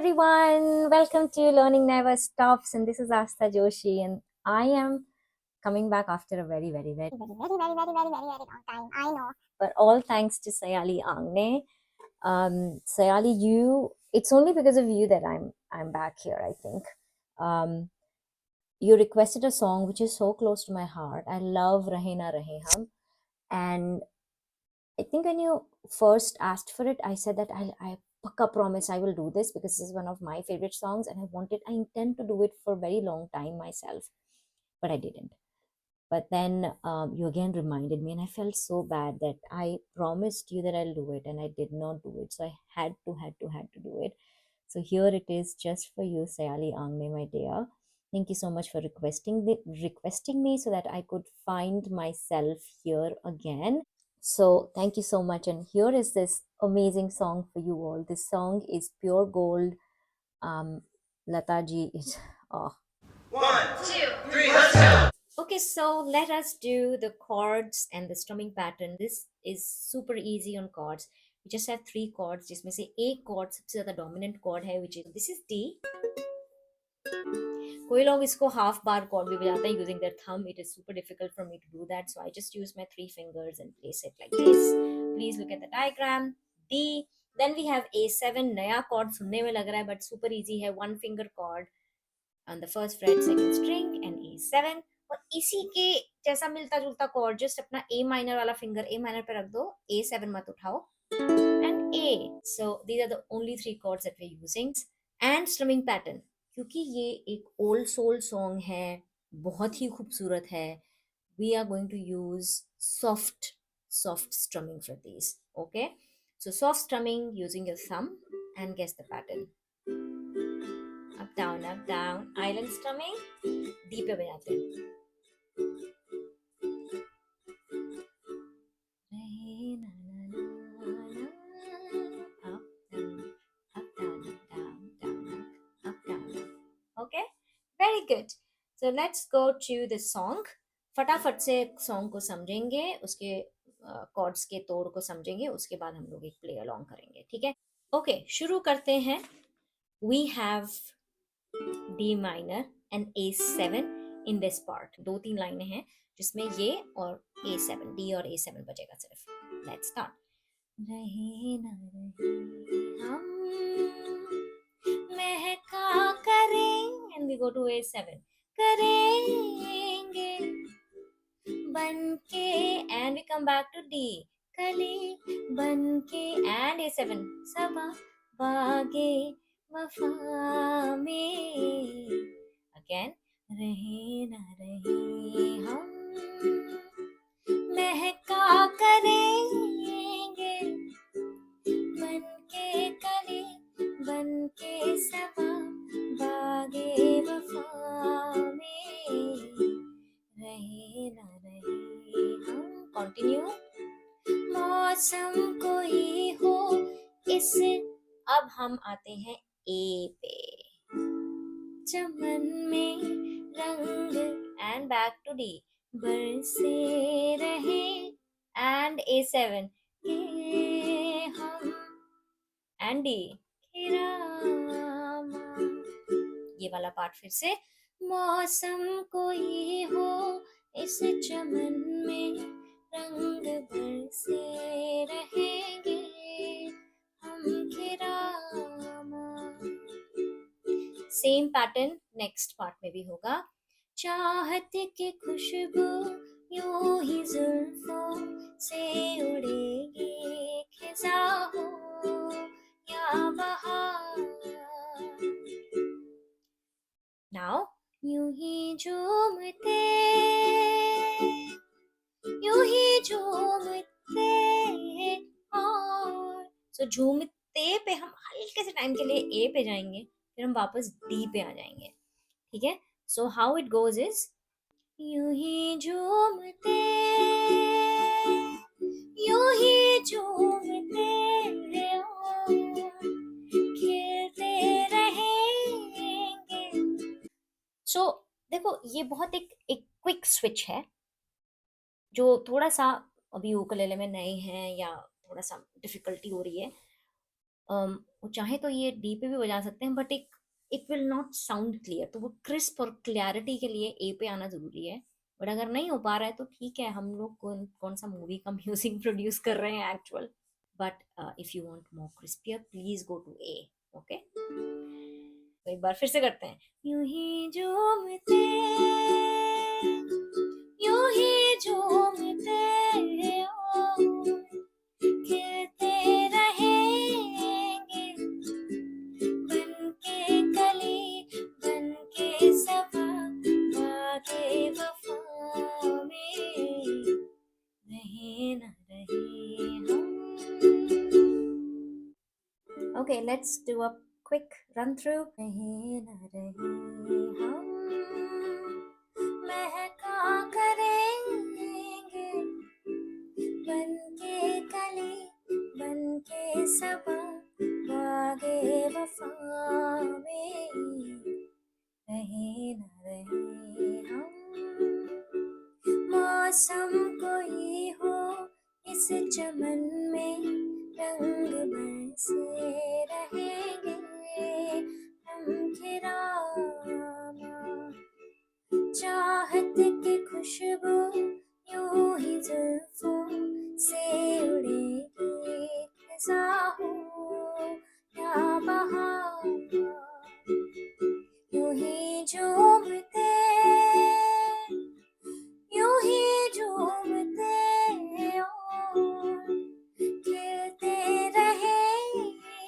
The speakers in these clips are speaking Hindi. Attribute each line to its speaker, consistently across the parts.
Speaker 1: everyone, welcome to Learning Never Stops, and this is Astha Joshi, and I am coming back after a very long time. I know, but all thanks to Sayali Angne. Sayali, it's only because of you that I'm back here. I think you requested a song which is so close to my heart. I love Rahe Na Rahe Hum, and I think when you first asked for it, I said that I paka promise I will do this because this is one of my favorite songs, and I intend to do it for a very long time myself, but I didn't. But then you again reminded me, and I felt so bad that I promised you that I'll do it, and I did not do it. So I had to do it. So here it is, just for you, Sayali Angne, my dear. Thank you so much for requesting me so that I could find myself here again. So thank you so much. And here is this amazing song for you all. This song is Pure Gold. Lata ji is oh.
Speaker 2: 1, 2, 3, let's go!
Speaker 1: Okay, so let us do the chords and the strumming pattern. This is super easy on chords. We just have three chords. जिसमें से एक chord सबसे ज़्यादा dominant chord है, which is this is D. कोई लोग इसको half bar chord भी बजाते हैं using their thumb. It is super difficult for me to do that, so I just use my three fingers and place it like this. Please look at the diagram. D. Then we have A7. नया chord सुनने में लग रहा है but super easy है. One finger chord on the first fret, second string and A7. और इसी के जैसा मिलता जुलता chord just अपना A minor वाला finger A minor पे रख दो. A7 मत उठाओ. And A. So these are the only three chords that we're using. And strumming pattern. क्योंकि ये एक ओल्ड सोल सॉन्ग है, बहुत ही खूबसूरत है, we are going to use soft strumming for this. Okay, so soft strumming using your thumb and guess the pattern. Up down island strumming, D पे बजाते हैं. Okay, very good. So let's go to the song. फटाफट से सॉन्ग को समझेंगे, उसके कॉर्ड्स के तोड़ को समझेंगे, उसके बाद हम लोग एक प्ले अलोंग करेंगे. ठीक है, ओके, शुरू करते हैं. We have D minor and A7 in this part. दो तीन लाइनें हैं जिसमें ये और A7, डी और A7 बजेगा सिर्फ. Let's start. रहे ना रहे हम महका करें, and we go to A7. करेंगे बनके, and we come back to D. कली बनके and A7. सबा बागे वफा में. Again. रहे ना रहे हम महका करेंगे बनके कली बनके सबा बागे वफा में. रहे ना रहे हम. कंटिन्यू. मौसम कोई हो इस. अब हम आते हैं ए पे. चमन में रंग एंड बैक टू डी. बरसे रहे एंड A7 के हम एंड डी. ये वाला पार्ट फिर से. मौसम कोई हो इस चमन में रंग बरसे रहेंगे हम खिरामा. सेम पैटर्न नेक्स्ट पार्ट में भी होगा. चाहत की खुशबू यूं ही जुल्फों से उड़ेगी खिजा हो या बहार. नाउ यूं ही झूमते और. सो झूमते पे हम हल्के से टाइम के लिए ए पे जाएंगे, फिर हम वापस डी पे आ जाएंगे. ठीक है, so how it goes is यूं ही झूमते और खेलते रहेंगे. सो देखो, ये बहुत एक क्विक स्विच है जो थोड़ा सा अभी उकुलेले में नए हैं या थोड़ा सा डिफिकल्टी हो रही है. वो चाहे तो ये डी पे भी बजा सकते हैं, बट एक it will not sound clear. तो वो क्रिस्प और क्लैरिटी के लिए ए पे आना जरूरी है। बट अगर नहीं हो पा रहा है तो ठीक है, हम लोग कौन कौन सा मूवी का म्यूजिक प्रोड्यूस कर रहे हैं actual. But if you want more crispier, please go to A. Okay, तो एक बार फिर से करते हैं। यूं ही झूमते, यूं ही झूमते और खिलते रहेंगे, बनके कली, बनके सबा, बागे वफा में रहे न रहे हम। Okay, let's do a quick run through. रहे न रहे हम, महका करेंगे, बनके कली, बनके सबा, बागे वफा में रहे न रहे हम। मौसम कोई हो इस चमन में, रंग बरसे रहेंगे हम खिरामा, चाहत की खुशबू यूं ही जुल्फों से उड़ेगी, खिजा हो या बहार, यूं ही झूमते, यूं ही झूमते और खिलते रहेंगे,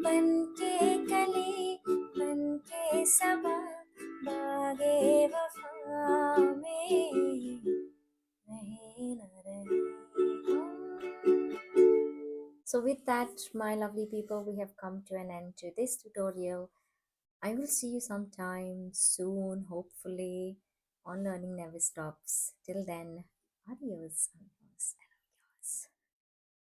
Speaker 1: बनके कली, बनके सबा, बागे वफा में रहे न रहे हम। So with that, my lovely people, we have come to an end to this tutorial. I will see you sometime soon, hopefully, on Learning Never Stops. Till then, adios.